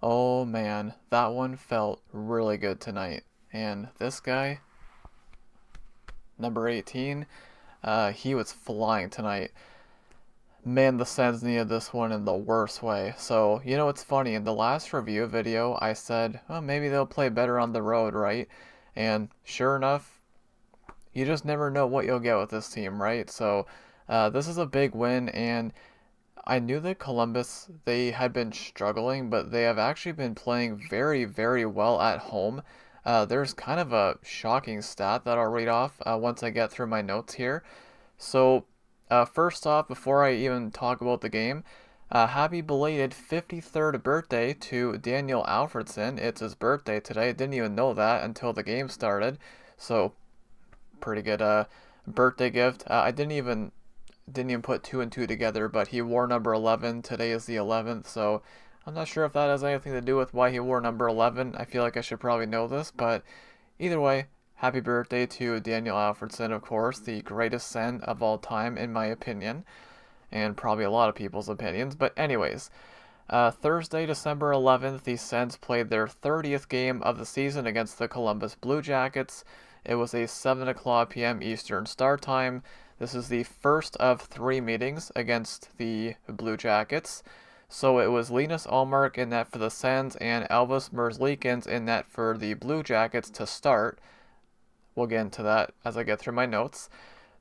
Oh man, that one felt really good tonight. And this guy, number 18, he was flying tonight. Man, the Sens needed this one in the worst way. So, it's funny. In the last review video, I said, oh, maybe they'll play better on the road, right? And sure enough, you just never know what you'll get with this team, right? So, this is a big win, and I knew that Columbus, they had been struggling, but they have actually been playing very, very well at home. There's kind of a shocking stat that I'll read off once I get through my notes here. So, first off, before I even talk about the game, happy belated 53rd birthday to Daniel Alfredson. It's his birthday today. Didn't even know that until the game started. So, pretty good birthday gift. I didn't even put two and two together, but he wore number 11. Today is the 11th, so I'm not sure if that has anything to do with why he wore number 11. I feel like I should probably know this, but either way, happy birthday to Daniel Alfredson, of course, the greatest Sen of all time, in my opinion, and probably a lot of people's opinions. But anyways, Thursday, December 11th, the Sens played their 30th game of the season against the Columbus Blue Jackets. It was a 7 o'clock p.m. Eastern start time. This is the first of three meetings against the Blue Jackets. So it was Linus Ullmark in net for the Sens and Elvis Merzlikins in net for the Blue Jackets to start. We'll get into that as I get through my notes.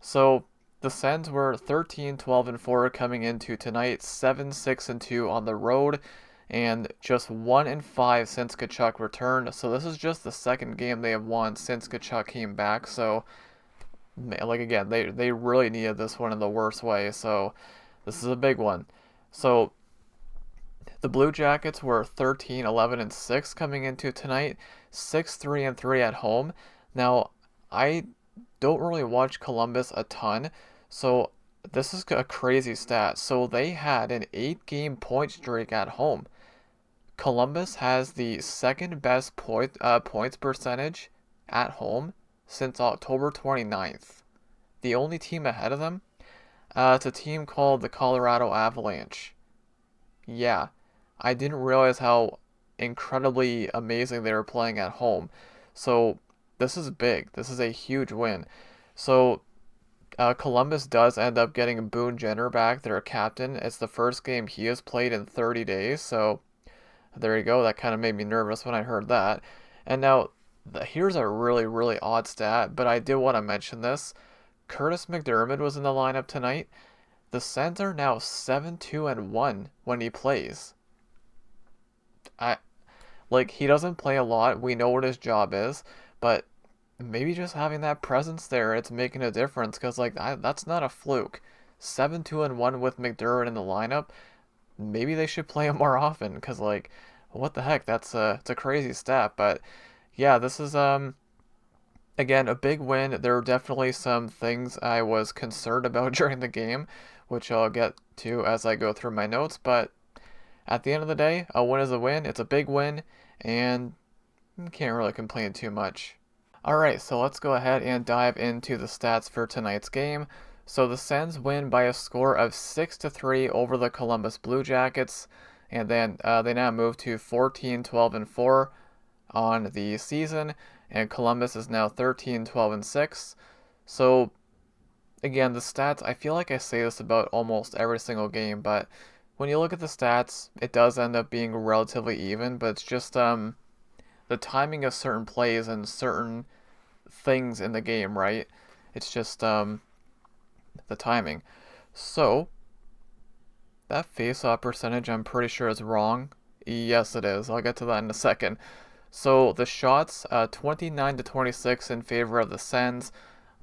So the Sens were 13, 12, and 4 coming into tonight, 7, 6, and 2 on the road, and just 1 and 5 since Tkachuk returned. So this is just the second game they have won since Tkachuk came back. So, like again, they really needed this one in the worst way. So this is a big one. So the Blue Jackets were 13, 11, and 6 coming into tonight, 6, 3, and 3 at home. Now, I don't really watch Columbus a ton, so this is a crazy stat. So they had an 8-game point streak at home. Columbus has the second best points percentage at home since October 29th. The only team ahead of them, it's a team called the Colorado Avalanche. Yeah, I didn't realize how incredibly amazing they were playing at home. So this is big. This is a huge win. So Columbus does end up getting Boone Jenner back, their captain. It's the first game he has played in 30 days. So there you go. That kind of made me nervous when I heard that. And now, here's a really, really odd stat, but I did want to mention this. Curtis McDermott was in the lineup tonight. The Sens are now 7-2-1 when he plays. He doesn't play a lot. We know what his job is, but maybe just having that presence there, it's making a difference. Because that's not a fluke. 7-2-1 with McDermott in the lineup. Maybe they should play him more often. Because what the heck? It's a crazy stat. But yeah, this is again a big win. There are definitely some things I was concerned about during the game, which I'll get to as I go through my notes. But at the end of the day, a win is a win. It's a big win, and can't really complain too much. Alright, so let's go ahead and dive into the stats for tonight's game. So the Sens win by a score of 6-3 over the Columbus Blue Jackets, and then they now move to 14, 12, and 4 on the season, and Columbus is now 13, 12, and 6. So again, the stats, I feel like I say this about almost every single game, but when you look at the stats, it does end up being relatively even, but it's just the timing of certain plays and certain things in the game, right? It's just the timing. So that face-off percentage, I'm pretty sure is wrong. Yes, it is. I'll get to that in a second. So the shots, 29-26 in favor of the Sens.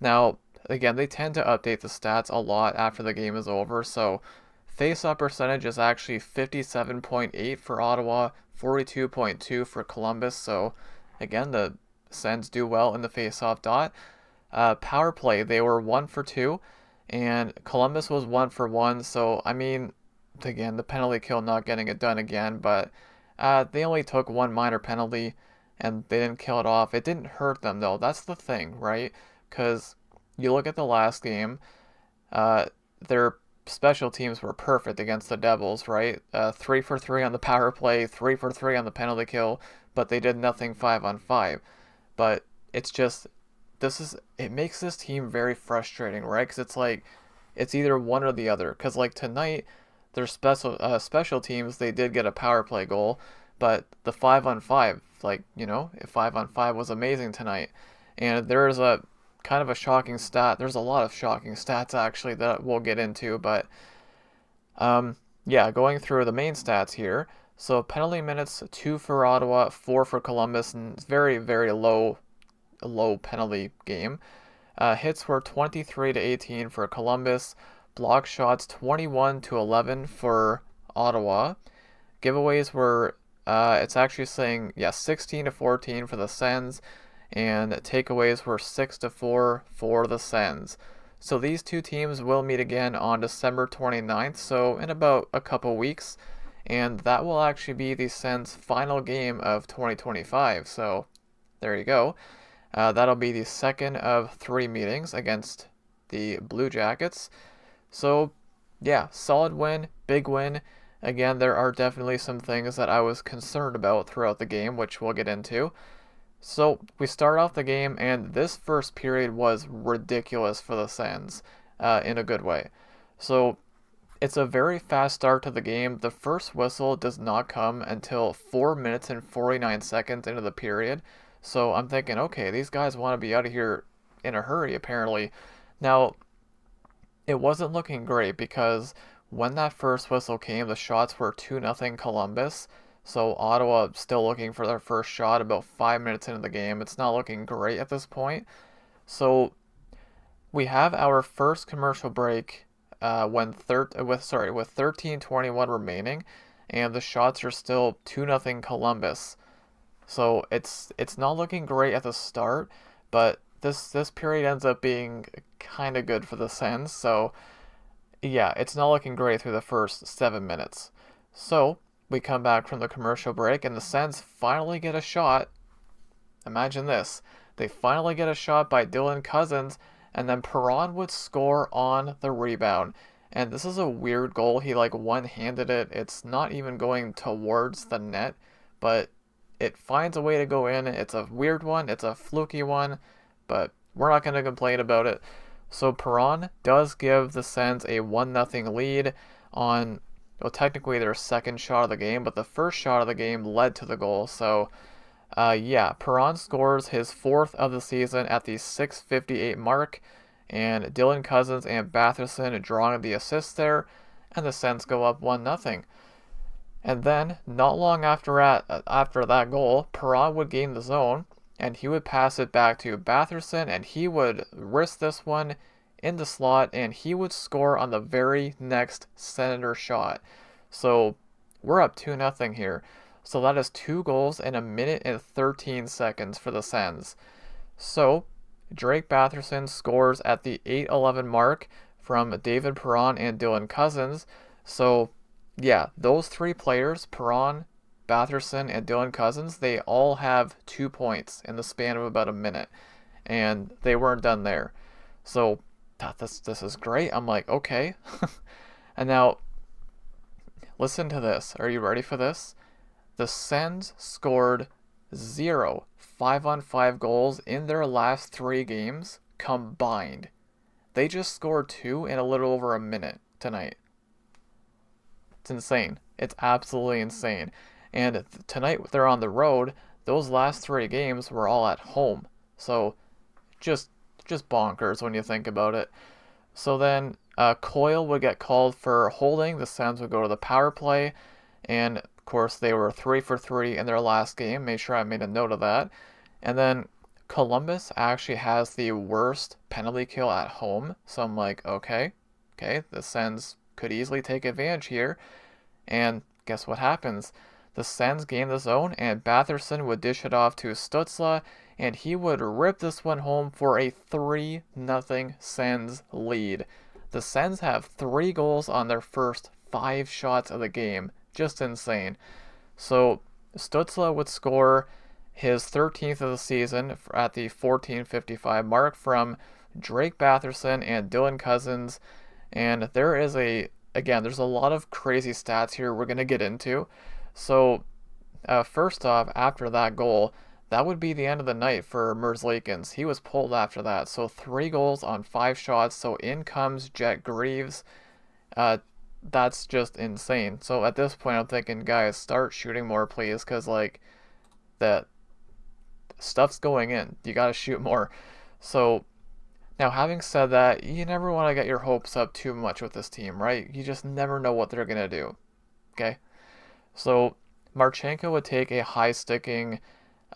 Now, again, they tend to update the stats a lot after the game is over, so face-off percentage is actually 57.8 for Ottawa, 42.2 for Columbus. So again, the Sens do well in the face-off dot. Power play, they were 1 for 2, and Columbus was 1 for 1. So I mean, again, the penalty kill not getting it done again, but they only took one minor penalty and they didn't kill it off. It didn't hurt them though. That's the thing, right? Because you look at the last game, their special teams were perfect against the Devils, right? 3 for 3 on the power play, 3 for 3 on the penalty kill, but they did nothing 5-on-5. But it's just it makes this team very frustrating, right? Because it's like it's either one or the other. Because like tonight, their special teams they did get a power play goal, but the 5-on-5, like 5-on-5 was amazing tonight. And there's a kind of a shocking stat. There's a lot of shocking stats actually that we'll get into, but yeah, going through the main stats here. So penalty minutes 2 for Ottawa, 4 for Columbus, and it's very very low penalty game. Hits were 23 to 18 for Columbus. Block shots 21 to 11 for Ottawa. Giveaways were it's actually saying 16 to 14 for the Sens, and takeaways were 6 to 4 for the Sens. So these two teams will meet again on December 29th, so in about a couple weeks, and that will actually be the Sens' final game of 2025. So there you go. That'll be the second of 3 meetings against the Blue Jackets. So, yeah, solid win, big win. Again, there are definitely some things that I was concerned about throughout the game, which we'll get into. So, we start off the game, and this first period was ridiculous for the Sens, in a good way. So, it's a very fast start to the game. The first whistle does not come until 4 minutes and 49 seconds into the period. So I'm thinking, okay, these guys want to be out of here in a hurry, apparently. Now, it wasn't looking great because when that first whistle came, the shots were 2-0 Columbus. So Ottawa still looking for their first shot about 5 minutes into the game. It's not looking great at this point. So we have our first commercial break with 13:21 remaining, and the shots are still 2-0 Columbus. So it's not looking great at the start, but this period ends up being kind of good for the Sens. So yeah, it's not looking great through the first 7 minutes. So we come back from the commercial break, and the Sens finally get a shot. Imagine this. They finally get a shot by Dylan Cousins, and then Perron would score on the rebound. And this is a weird goal. He like one-handed it. It's not even going towards the net, but it finds a way to go in. It's a weird one. It's a fluky one, but we're not going to complain about it. So Perron does give the Sens a 1-0 lead on, well, technically their second shot of the game, but the first shot of the game led to the goal. So yeah, Perron scores his 4th of the season at the 6:58 mark, and Dylan Cousins and Batherson drawing the assist there, and the Sens go up 1-0. And then, not long after that goal, Perron would gain the zone, and he would pass it back to Batherson, and he would wrist this one in the slot, and he would score on the very next Senator shot. So we're up 2-0 here. So that is 2 goals in 1 minute and 13 seconds for the Sens. So Drake Batherson scores at the 8:11 mark from David Perron and Dylan Cousins. So yeah, those 3 players, Perron, Batherson, and Dylan Cousins, they all have 2 points in the span of about a minute, and they weren't done there. So this is great. I'm like, okay. And now, listen to this. Are you ready for this? The Sens scored 0 5-on-5 goals in their last 3 games combined. They just scored 2 in a little over a minute tonight. It's insane. It's absolutely insane. And tonight they're on the road. Those last 3 games were all at home. So just bonkers when you think about it. So then Coyle would get called for holding. The Sens would go to the power play. And of course they were 3 for 3 in their last game. Made sure I made a note of that. And then Columbus actually has the worst penalty kill at home. So I'm like, okay, the Sens could easily take advantage here. And guess what happens? The Sens gain the zone, and Batherson would dish it off to Stützle, and he would rip this one home for a 3-0 Sens lead. The Sens have 3 goals on their first 5 shots of the game. Just insane. So Stützle would score his 13th of the season at the 14:55 mark from Drake Batherson and Dylan Cousins. And there is again, there's a lot of crazy stats here we're going to get into. So, first off, after that goal, that would be the end of the night for Merzlikins. He was pulled after that. So 3 goals on 5 shots. So in comes Jet Greaves. Uh, that's just insane. So at this point, I'm thinking, guys, start shooting more, please, because like that stuff's going in. You got to shoot more. So now, having said that, you never want to get your hopes up too much with this team, right? You just never know what they're gonna do. Okay, so Marchenko would take a high sticking.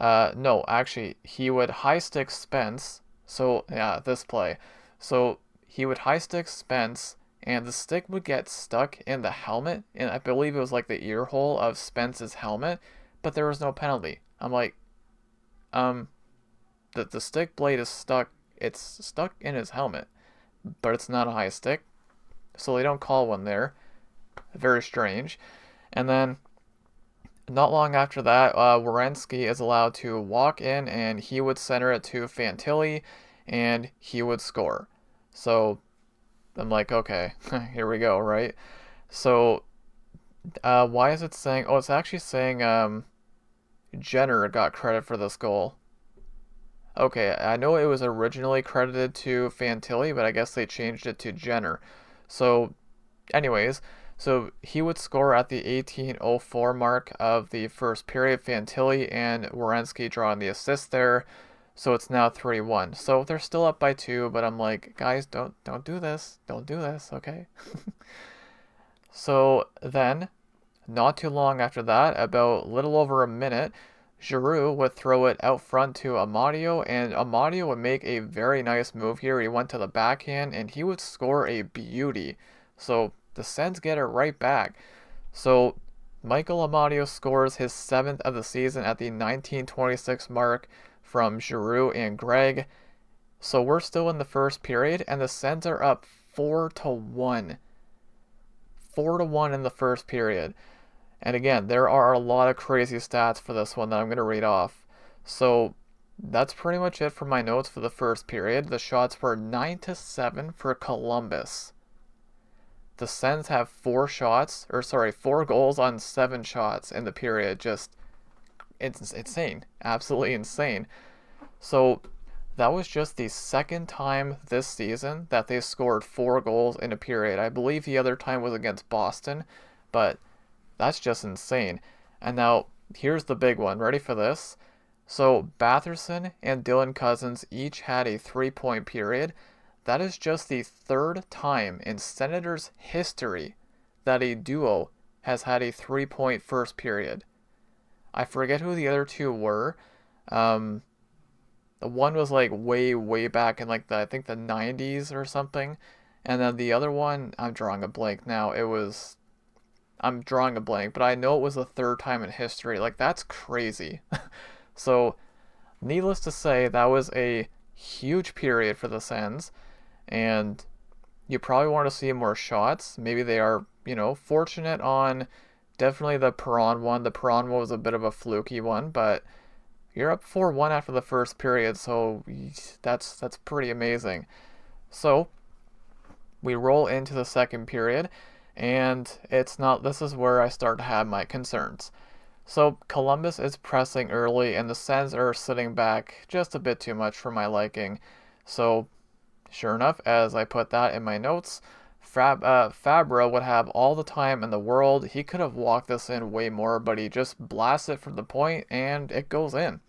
No, actually, he would high stick Spence. So yeah, this play. So he would high stick Spence, and the stick would get stuck in the helmet, and I believe it was like the ear hole of Spence's helmet, but there was no penalty. I'm like, um, the stick blade is stuck. It's stuck in his helmet, but it's not a high stick, so they don't call one there. Very strange. And then not long after that, Werenski is allowed to walk in, and he would center it to Fantilli, and he would score. So I'm like, okay, here we go, right? So why is it saying? Oh, it's actually saying Jenner got credit for this goal. Okay, I know it was originally credited to Fantilli, but I guess they changed it to Jenner. So, anyways, so he would score at the 18:04 mark of the first period. Fantilli and Werenski drawing the assist there. So it's now 3-1. So they're still up by 2, but I'm like, guys, don't do this. Don't do this, okay? So then, not too long after that, about little over a minute, Giroux would throw it out front to Amadio, and Amadio would make a very nice move here. He went to the backhand, and he would score a beauty. So the Sens get it right back. So Michael Amadio scores his 7th of the season at the 19:26 mark from Giroux and Greg. So we're still in the first period, and the Sens are up 4-1. 4-1 in the first period. And again, there are a lot of crazy stats for this one that I'm going to read off. So that's pretty much it for my notes for the first period. The shots were 9-7 for Columbus. The Sens have 4 goals on 7 shots in the period. Just, it's insane. Absolutely insane. So that was just the second time this season that they scored 4 goals in a period. I believe the other time was against Boston, but that's just insane. And now, here's the big one. Ready for this? So, Batherson and Dylan Cousins each had a 3-point period. That is just the 3rd time in Senators history that a duo has had a 3-point first period. I forget who the other 2 were. The one was like way back in like I think the 90s or something. And then the other one, I'm drawing a blank now. I'm drawing a blank, but I know it was the 3rd time in history. Like, that's crazy. So, needless to say, that was a huge period for the Sens, and you probably want to see more shots. Maybe they are, fortunate on definitely the Perron one. The Perron one was a bit of a fluky one, but you're up 4-1 after the first period, so that's pretty amazing. So, we roll into the second period, and this is where I start to have my concerns. So Columbus is pressing early, and the Sens are sitting back just a bit too much for my liking. So sure enough, as I put that in my notes, Fabra would have all the time in the world. He could have walked this in way more, but he just blasts it from the point, and it goes in.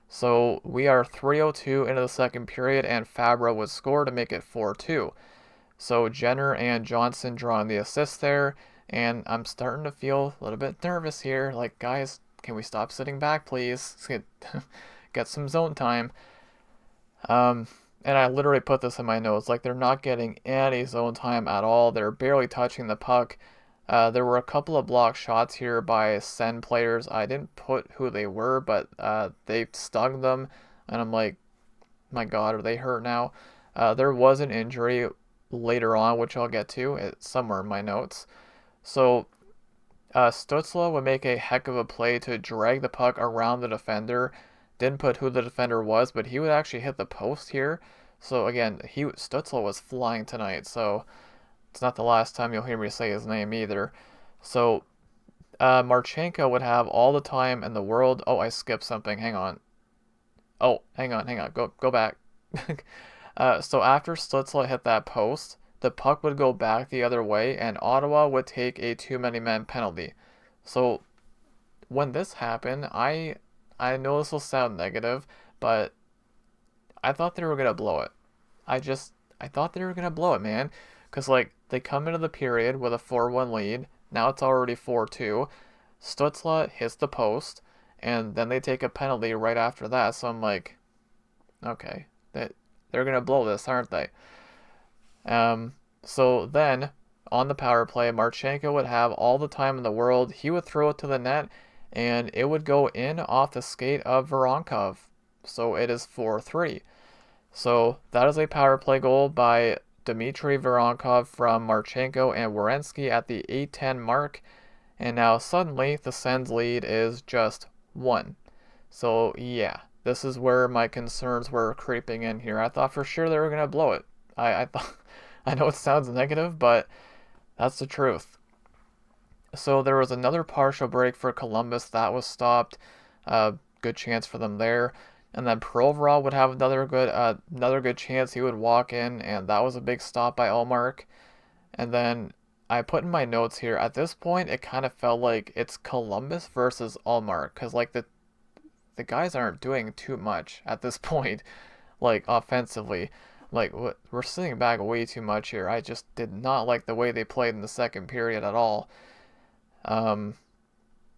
So we are 3:02 into the second period, and Fabra would score to make it 4-2. So Jenner and Johnson drawing the assist there, and I'm starting to feel a little bit nervous here. Like, guys, can we stop sitting back, please? Get some zone time. And I literally put this in my notes. Like, they're not getting any zone time at all. They're barely touching the puck. There were a couple of blocked shots here by Sen players. I didn't put who they were, but they stung them, and I'm like, my God, are they hurt now? There was an injury later on, which I'll get to. It's somewhere in my notes. So Stützle would make a heck of a play to drag the puck around the defender. Didn't put who the defender was, but he would actually hit the post here. So again, Stützle was flying tonight. So It's not the last time you'll hear me say his name either. So, Marchenko would have all the time in the world. Oh, I skipped something. Hang on. Oh, hang on. Go back. So after Stützle hit that post, the puck would go back the other way, and Ottawa would take a too many men penalty. So when this happened, I know this will sound negative, but I thought they were gonna blow it. I thought they were gonna blow it, man, because like they come into the period with a 4-1 lead. Now it's already 4-2. Stützle hits the post, and then they take a penalty right after that. So I'm like, okay, they're gonna blow this, aren't they? Um, so then on the power play, Marchenko would have all the time in the world. He would throw it to the net, and it would go in off the skate of Voronkov. So it is 4-3. So that is a power play goal by Dmitry Voronkov from Marchenko and Werenski at the 8:10 mark. And now suddenly the Sens lead is just 1. So yeah, this is where my concerns were creeping in here. I thought for sure they were going to blow it. I thought, I know it sounds negative, but that's the truth. So there was another partial break for Columbus that was stopped. Good chance for them there. And then Provorov would have another good chance. He would walk in, and that was a big stop by Ullmark. And then I put in my notes here. At this point, it kind of felt like it's Columbus versus Ullmark, because like the guys aren't doing too much at this point, like offensively. Like we're sitting back way too much here. I just did not like the way they played in the second period at all. Um,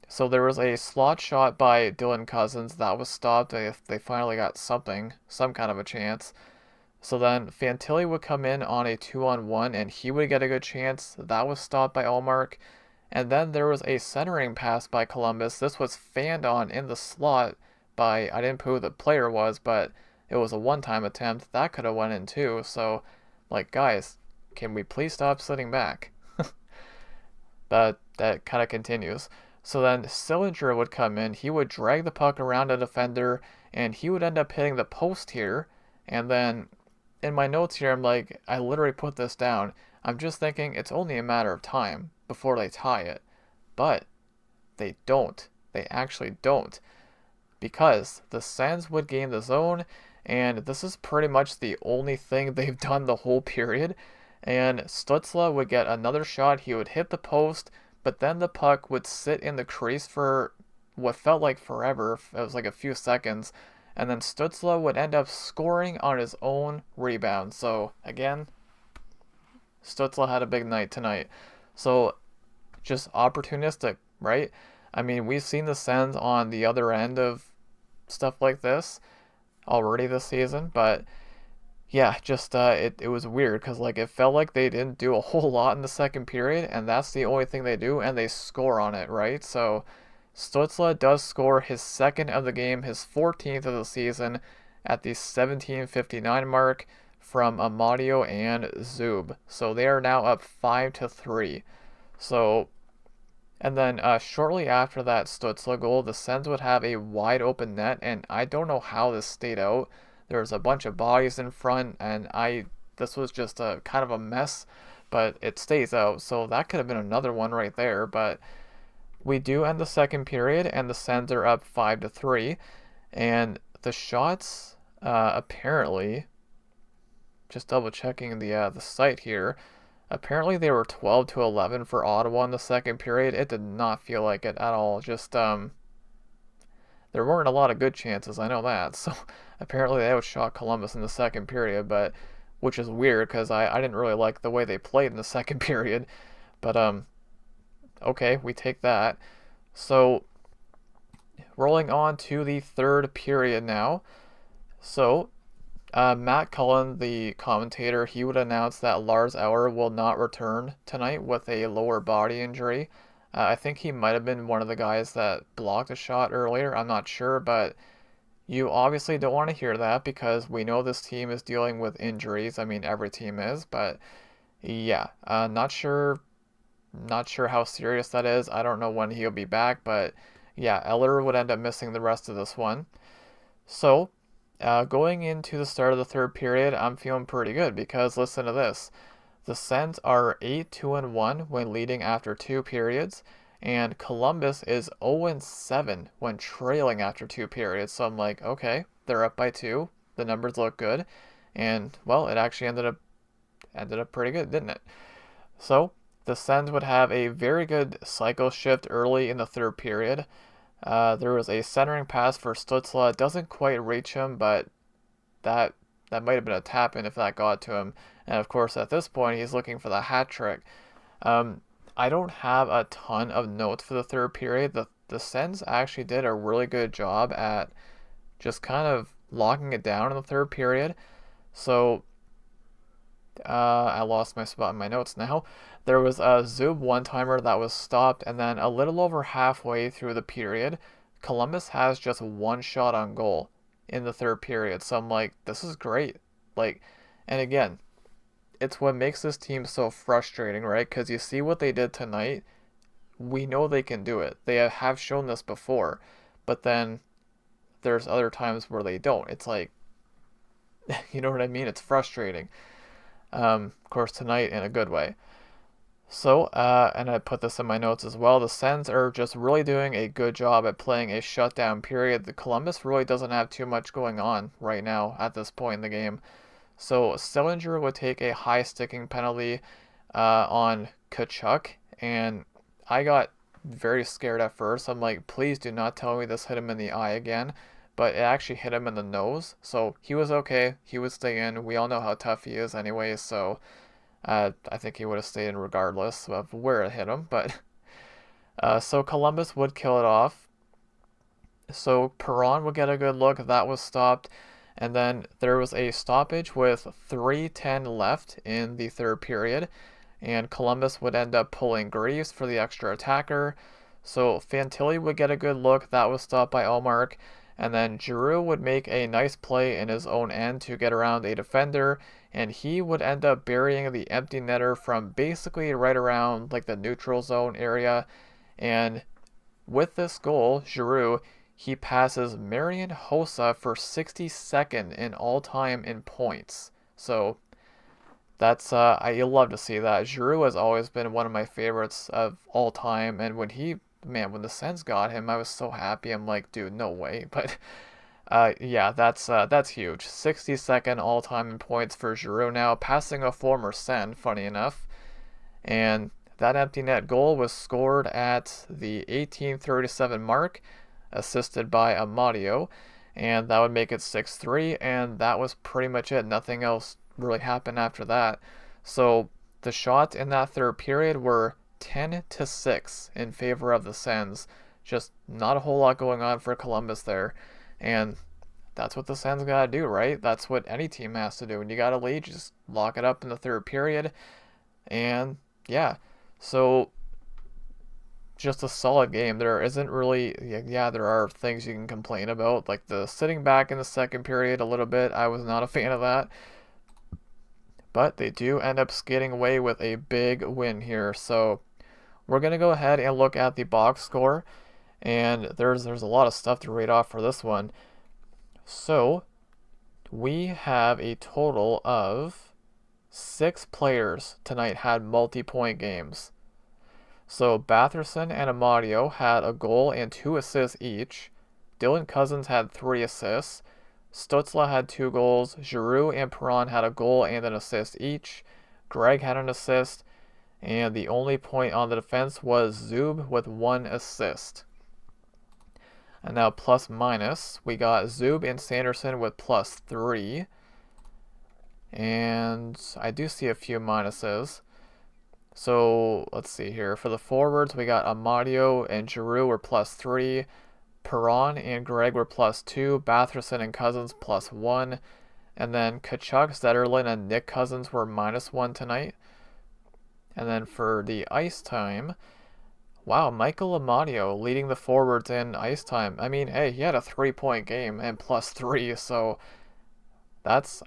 so there was a slot shot by Dylan Cousins that was stopped. They finally got some kind of a chance. So then Fantilli would come in on a 2-on-1 and he would get a good chance. That was stopped by Ullmark. And then there was a centering pass by Columbus. This was fanned on in the slot by, I didn't put who the player was, but it was a one-time attempt. That could have went in too. So, like, guys, can we please stop sitting back? That kind of continues. So then Sillinger would come in. He would drag the puck around a defender, and he would end up hitting the post here. And then in my notes here, I'm like, I literally put this down. I'm just thinking it's only a matter of time before they tie it. But they don't. They actually don't. Because the Sens would gain the zone, and this is pretty much the only thing they've done the whole period. And Stützle would get another shot. He would hit the post, but then the puck would sit in the crease for what felt like forever. It was like a few seconds. And then Stützle would end up scoring on his own rebound. So, again, Stützle had a big night tonight. So, just opportunistic, right? I mean, we've seen the Sens on the other end of stuff like this already this season, but yeah, just it was weird because like it felt like they didn't do a whole lot in the second period, and that's the only thing they do, and they score on it, right? So Stützle does score his second of the game, his 14th of the season, at the 17:59 mark from Amadio and Zub. So they are now up 5-3. So, and then shortly after that Stützle goal, the Sens would have a wide open net, and I don't know how this stayed out. There was a bunch of bodies in front, and this was just a kind of a mess, but it stays out. So that could have been another one right there, but we do end the second period, and the Sens are up 5-3, and the shots apparently, just double checking the site here, apparently they were 12-11 for Ottawa in the second period. It did not feel like it at all. Just there weren't a lot of good chances, I know that. So apparently they outshot Columbus in the second period, but which is weird because I didn't really like the way they played in the second period. But okay, we take that. So rolling on to the third period now. So Matt Cullen, the commentator, he would announce that Lars Eller will not return tonight with a lower body injury. I think he might have been one of the guys that blocked a shot earlier. I'm not sure, but you obviously don't want to hear that because we know this team is dealing with injuries. I mean, every team is, but yeah, not sure how serious that is. I don't know when he'll be back, but yeah, Eller would end up missing the rest of this one. So, going into the start of the third period, I'm feeling pretty good because listen to this. The Sens are 8-2-1 when leading after 2 periods, and Columbus is 0-7 when trailing after 2 periods. So I'm like, okay, they're up by 2. The numbers look good, and well, it actually ended up pretty good, didn't it? So the Sens would have a very good cycle shift early in the third period. There was a centering pass for Stützle. It doesn't quite reach him, but that that might have been a tap in if that got to him. And of course, at this point, he's looking for the hat trick. Um, I don't have a ton of notes for the third period. The Sens actually did a really good job at just kind of locking it down in the third period. So I lost my spot in my notes now. There was a Zub one-timer that was stopped, and then a little over halfway through the period, Columbus has just one shot on goal in the third period. So I'm like, this is great. Like, and again, it's what makes this team so frustrating, right? Because you see what they did tonight. We know they can do it. They have shown this before, but then there's other times where they don't. It's like, you know what I mean? It's frustrating. Of course, tonight in a good way. So, and I put this in my notes as well, the Sens are just really doing a good job at playing a shutdown period. The Columbus really doesn't have too much going on right now at this point in the game. So Sillinger would take a high sticking penalty on Kachuk, and I got very scared at first. I'm like, please do not tell me this hit him in the eye again. But it actually hit him in the nose, so he was okay. He would stay in. We all know how tough he is anyway, so I think he would have stayed in regardless of where it hit him. But so Columbus would kill it off. So Perron would get a good look. That was stopped. And then there was a stoppage with 3:10 left in the third period. And Columbus would end up pulling Greaves for the extra attacker. So Fantilli would get a good look. That was stopped by Ullmark. And then Giroux would make a nice play in his own end to get around a defender. And he would end up burying the empty netter from basically right around like the neutral zone area. And with this goal, Giroux, he passes Marian Hossa for 62nd in all time in points. So that's you love to see that. Giroux has always been one of my favorites of all time, and when the Sens got him, I was so happy. I'm like, dude, no way. But yeah, that's huge. 62nd all time in points for Giroux now, passing a former Sen, funny enough. And that empty net goal was scored at the 18:37 mark, assisted by Amadio, and that would make it 6-3, and that was pretty much it. Nothing else really happened after that. So the shots in that third period were 10-6 in favor of the Sens. Just not a whole lot going on for Columbus there. And that's what the Sens gotta do, right? That's what any team has to do. When you got a lead, just lock it up in the third period. And yeah, so just a solid game. There isn't really, yeah, there are things you can complain about, like the sitting back in the second period a little bit. I was not a fan of that. But they do end up skating away with a big win here. So we're going to go ahead and look at the box score. And there's a lot of stuff to read off for this one. So we have a total of 6 players tonight had multi-point games. So Batherson and Amadio had a goal and 2 assists each. Dylan Cousins had 3 assists. Stützle had 2 goals. Giroux and Perron had a goal and an assist each. Greg had an assist. And the only point on the defense was Zub with 1 assist. And now plus minus, we got Zub and Sanderson with +3. And I do see a few minuses. So let's see here. For the forwards, we got Amadio and Giroux were +3. Perron and Greg were +2. Batherson and Cousins +1. And then Kachuk, Zetterlund, and Nick Cousins were -1 tonight. And then for the ice time, wow, Michael Amadio leading the forwards in ice time. I mean, hey, he had a 3-point game and +3, so that's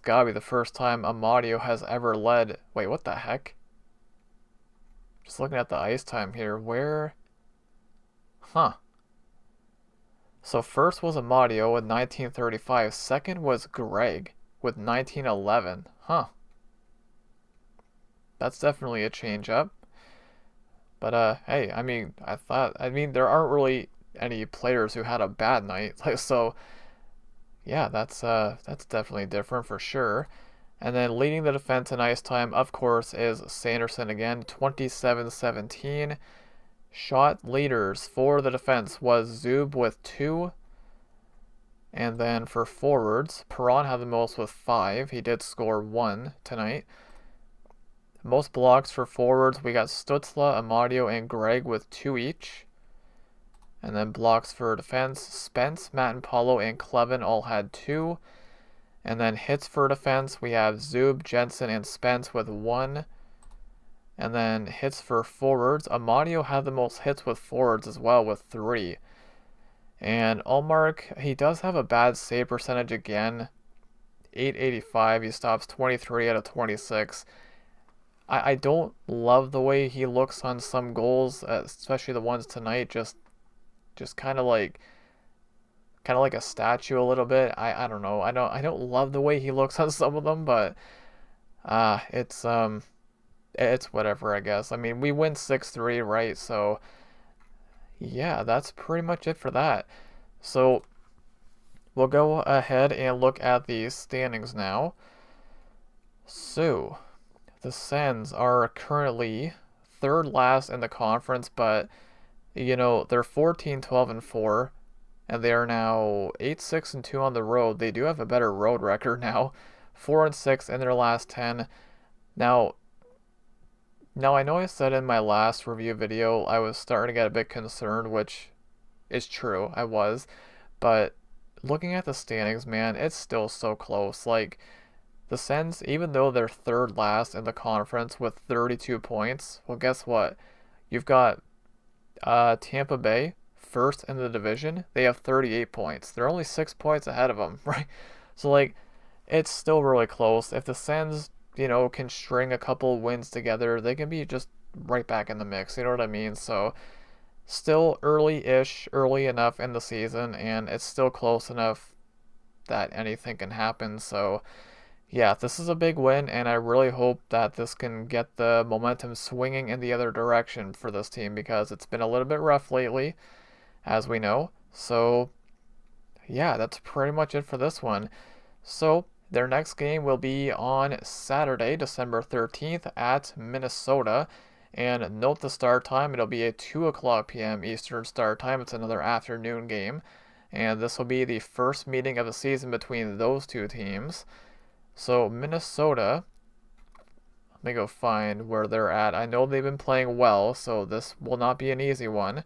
gotta be the first time Amadio has ever led. Wait, what the heck? Just looking at the ice time here, where? Huh. So first was Amadio with 1935. Second was Greg with 1911. Huh. That's definitely a change up. But hey, I mean there aren't really any players who had a bad night. Like so, yeah, that's definitely different for sure. And then leading the defense in ice time, of course, is Sanderson again, 27-17. Shot leaders for the defense was Zub with 2. And then for forwards, Perron had the most with 5. He did score 1 tonight. Most blocks for forwards, we got Stutzla, Amadio, and Greg with 2 each. And then blocks for defense, Spence, Matt and Paulo, and Clevin all had 2. And then hits for defense, we have Zub, Jensen, and Spence with 1. And then hits for forwards, Amadio had the most hits with forwards as well with 3. And Allmark, he does have a bad save percentage again, 885. He stops 23 out of 26. I don't love the way he looks on some goals, especially the ones tonight. Just kind of like a statue a little bit. I don't know. I don't love the way he looks on some of them, but it's it's whatever, I guess. I mean, we win 6-3, right? So yeah, that's pretty much it for that. So we'll go ahead and look at the standings now. So the Sens are currently third last in the conference, but you know, they're 14-12-4, and they are now 8-6-2 on the road. They do have a better road record now, 4-6 in their last 10. Now, I know I said in my last review video I was starting to get a bit concerned, which is true, I was, but looking at the standings, man, it's still so close. Like, the Sens, even though they're third last in the conference with 32 points, well, guess what? You've got Tampa Bay, first in the division. They have 38 points. They're only 6 points ahead of them, right? So, like, it's still really close. If the Sens, can string a couple wins together, they can be just right back in the mix. You know what I mean? So, still early-ish, early enough in the season, and it's still close enough that anything can happen. So, yeah, this is a big win, and I really hope that this can get the momentum swinging in the other direction for this team because it's been a little bit rough lately, as we know. So, yeah, that's pretty much it for this one. So, their next game will be on Saturday, December 13th at Minnesota. And note the start time, it'll be at 2 o'clock p.m. Eastern Start Time. It's another afternoon game. And this will be the first meeting of the season between those two teams. So Minnesota, let me go find where they're at. I know they've been playing well, so this will not be an easy one.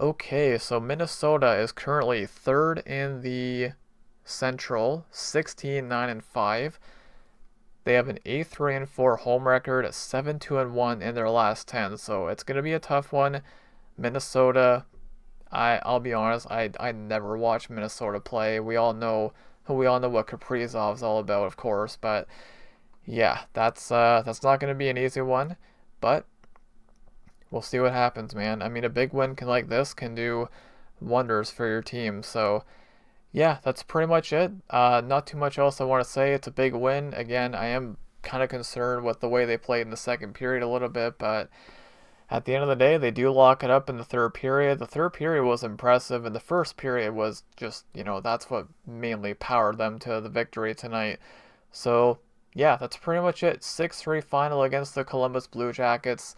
Okay, so Minnesota is currently third in the Central, 16-9-5. They have an 8-3-4 home record, 7-2-1 in their last 10, so it's going to be a tough one. Minnesota, I'll be honest, I never watch Minnesota play. We all know what Kaprizov's all about, of course, but yeah, that's not going to be an easy one, but we'll see what happens, man. I mean, a big win like this can do wonders for your team. So yeah, that's pretty much it. Not too much else I want to say. It's a big win. Again, I am kind of concerned with the way they played in the second period a little bit, but at the end of the day, they do lock it up in the third period. The third period was impressive, and the first period was just, that's what mainly powered them to the victory tonight. So, yeah, that's pretty much it. 6-3 final against the Columbus Blue Jackets,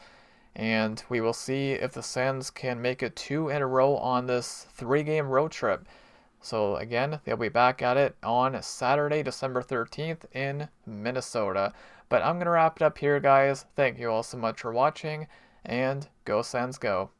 and we will see if the Sens can make it 2 in a row on this 3-game road trip. So, again, they'll be back at it on Saturday, December 13th in Minnesota. But I'm going to wrap it up here, guys. Thank you all so much for watching, and go Sens go.